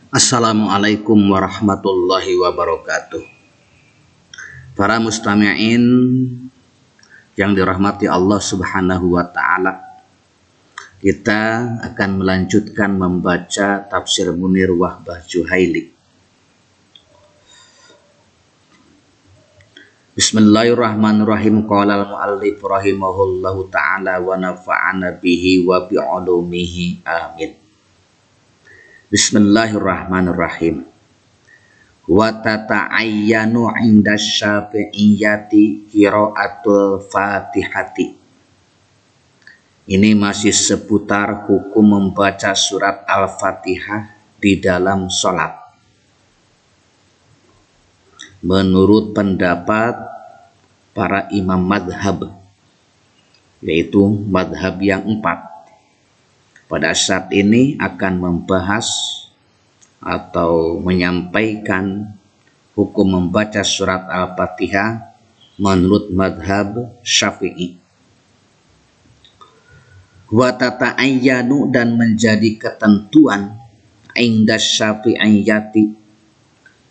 Assalamualaikum warahmatullahi wabarakatuh. Para mustami'in yang dirahmati Allah Subhanahu wa taala, kita akan melanjutkan membaca tafsir Munir Wahbah Juhaili. Bismillahirrahmanirrahim. Qala al-muallif rahimahullahu taala wa nafa'ana bihi wa bi'ulumihi amin. Bismillahirrahmanirrahim. Wa tata'ayyanu 'inda syafi'iyyati qira'atul Fatihati. Ini masih seputar hukum membaca surat Al-Fatihah di dalam sholat. Menurut pendapat para imam madhab, yaitu madhab yang 4, pada saat ini akan membahas atau menyampaikan hukum membaca surat Al-Fatihah menurut madhab Syafi'i. Wa tata'ayyanu, dan menjadi ketentuan inda syafi'iyyati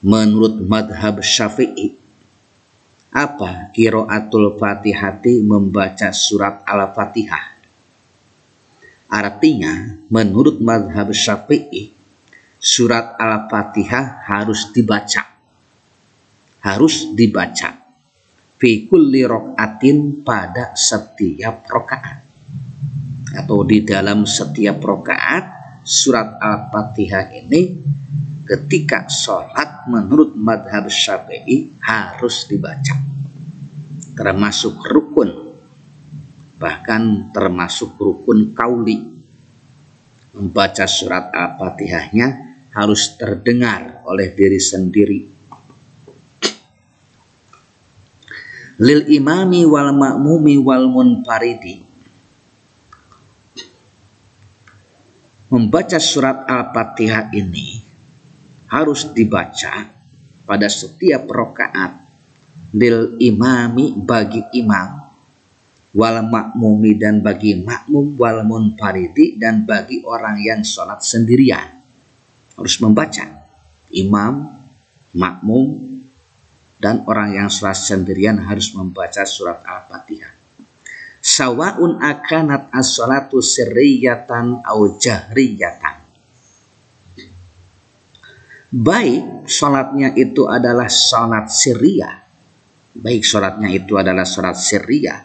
menurut madhab Syafi'i. Apa qiraatul Fatihati, membaca surat Al-Fatihah? Artinya menurut madhab Syafi'i, surat Al-Fatihah harus dibaca. Harus dibaca fi kulli rokaatin, pada setiap rokaat, atau di dalam setiap rokaat. Surat Al-Fatihah ini ketika sholat menurut madhab Syafi'i harus dibaca, termasuk rukun, bahkan termasuk rukun kauli. Membaca surat Al-Fatihahnya harus terdengar oleh diri sendiri. Lil imami wal ma'mumi wal munfaridi. Membaca surat Al-Fatihah ini harus dibaca pada setiap rakaat. Lil imami, bagi imam, wal makmumi, dan bagi makmum, wal munfaridi, dan bagi orang yang sholat sendirian. Harus membaca. Imam, makmum, dan orang yang sholat sendirian harus membaca surat Al-Fatihah. Sawa'un akanat as-sholatu sirriyatan au jahriyatan. Baik sholatnya itu adalah sholat sirriyah, baik sholatnya itu adalah sholat sirriyah,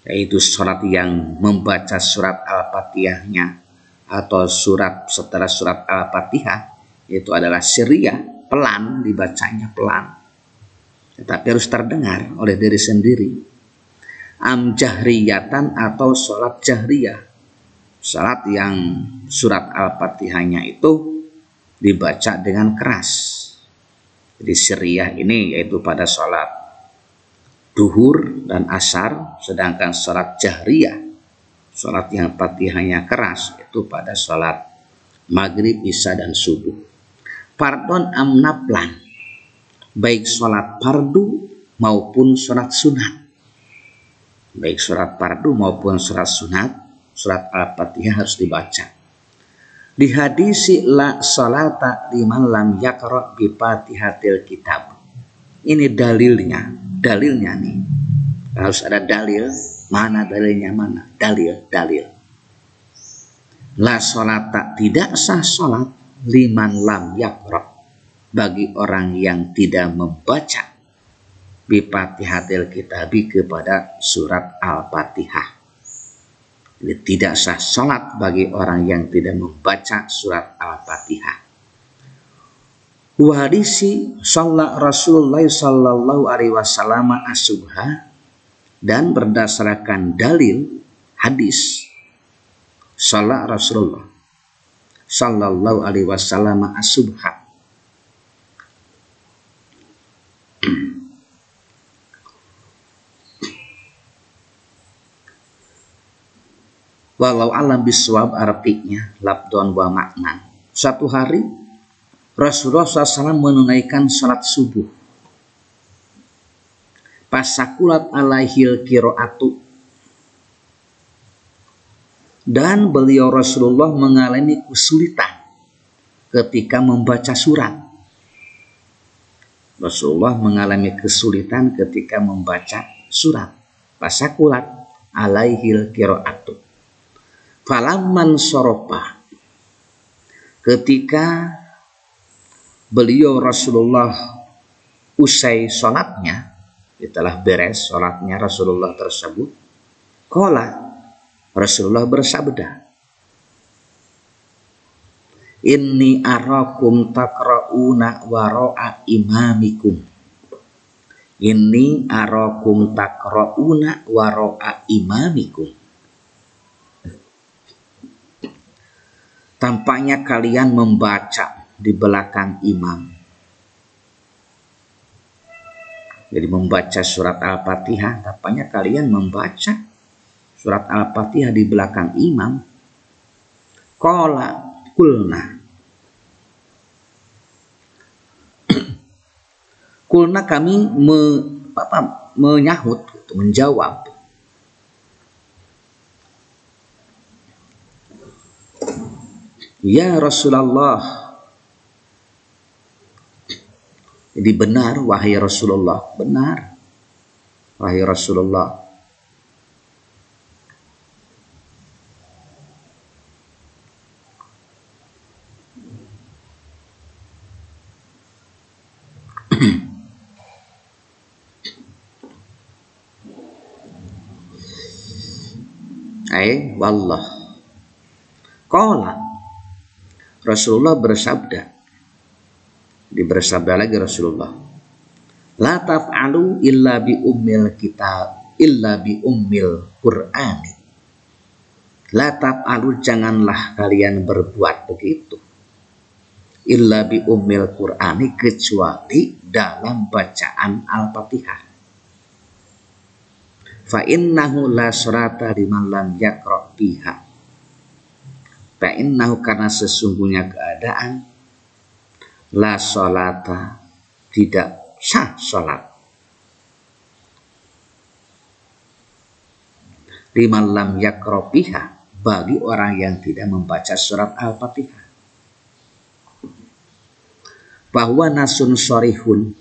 yaitu sholat yang membaca surat Al-Fatihahnya atau surat setelah surat Al-Fatihah, itu adalah sirriyah, pelan, dibacanya pelan, tetapi harus terdengar oleh diri sendiri. Am jahriyatan, atau sholat jahriyah, sholat yang surat Al-Fatihahnya itu dibaca dengan keras. Jadi sirriyah ini yaitu pada sholat duhur dan asar, sedangkan sholat jahriyah, sholat yang Fatihahnya keras, itu pada sholat maghrib, isya, dan subuh. Fardon am naflan, baik sholat fardu maupun sholat sunat. Baik sholat fardu maupun sholat sunat, surat Al-Fatihah harus dibaca. Di hadisi la sholata liman lam yaqra bi Fatihatil kitab. Ini dalilnya nih. Harus ada dalil. Mana dalilnya? Mana? Dalil. La sholata, tidak sah sholat, liman lam yaqra, bagi orang yang tidak membaca bi Fatihatil kitabi, kepada surat Al-Fatihah. Jadi tidak sah sholat bagi orang yang tidak membaca surat Al-Fatihah. Wa hadisi shalla Rasulullah sallallahu alaihi wasallam as-subha, dan berdasarkan dalil hadis shalla Rasulullah sallallahu alaihi wasallam as-subha. Walau alam biswab, artinya labdon wa maknan. Suatu hari Rasulullah SAW menunaikan sholat subuh. Pasakulat alaihil kiroatu, dan beliau Rasulullah mengalami kesulitan ketika membaca surat. Rasulullah mengalami kesulitan ketika membaca surat. Fasakulat alaihil qiraatu. Falamman sorofa, ketika beliau Rasulullah usai sholatnya, setelah beres sholatnya Rasulullah tersebut, qala, Rasulullah bersabda, inni arakum takra'una wara'a imamikum. Inni arakum takra'una wara'a imamikum. Tampaknya kalian membaca di belakang imam. Jadi membaca surat Al-Fatihah, tampaknya kalian membaca surat Al-Fatihah di belakang imam. Qala kulna. Kulna kami menyahut, menjawab. Ya Rasulullah. Jadi benar wahai Rasulullah, benar wahai Rasulullah. Wallah. Qala, Rasulullah bersabda, bersabda lagi Rasulullah, la taf'alu illa bi ummil kitab, illa bi ummil Qur'ani. La taf'alu, janganlah kalian berbuat begitu, illa bi ummil Qur'ani, kecuali dalam bacaan Al-Fatihah. Fa innahu la surata liman lam yaqra' biha. Fa innahu, karena sesungguhnya keadaan, la sholata, tidak sah sholat, liman lam yaqra' biha, bagi orang yang tidak membaca surat Al-Fatihah. Bahwa nasun sorihun,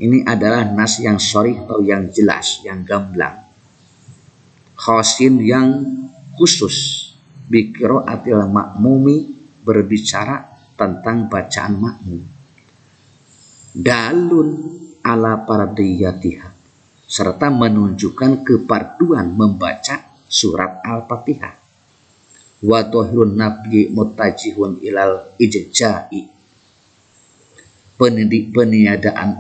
ini adalah nas yang sorih atau yang jelas, yang gamblang. Khosin, yang khusus. Biqiraatil makmumi, berbicara tentang bacaan makmum. Dalun ala fardiyatiha, serta menunjukkan keparduan membaca surat Al-Fatihah. Wa dhahirun nabyi mutajihun ilal ijja'i. Peniadaan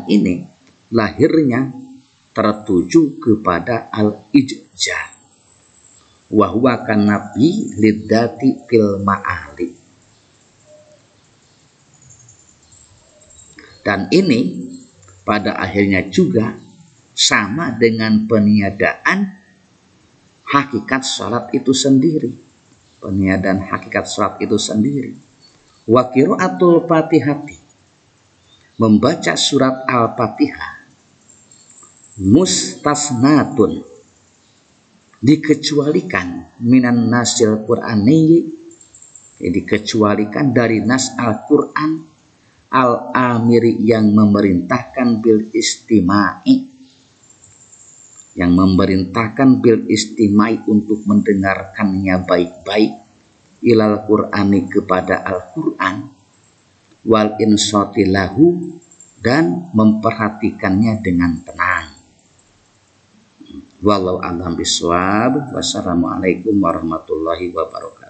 ini lahirnya tertuju kepada al-ijja, wa huwa kan nabi liddati fil ma'ali. Dan ini pada akhirnya juga sama dengan peniadaan hakikat salat itu sendiri. Peniadaan hakikat salat itu sendiri. Wa qiraatul Fatihati, membaca surat Al-Fatihah, mustasnatun, dikecualikan, minan nasil Qur'ani, dikecualikan dari nas Al-Quran, al-amiri, yang memerintahkan bil istima'i, yang memerintahkan bil istimai, untuk mendengarkannya baik-baik, ilal Qur'ani, kepada Al-Quran, wal insati lahu, dan memperhatikannya dengan tenang. Wallahu a'lam bishawab. Wassalamualaikum warahmatullahi wabarakatuh.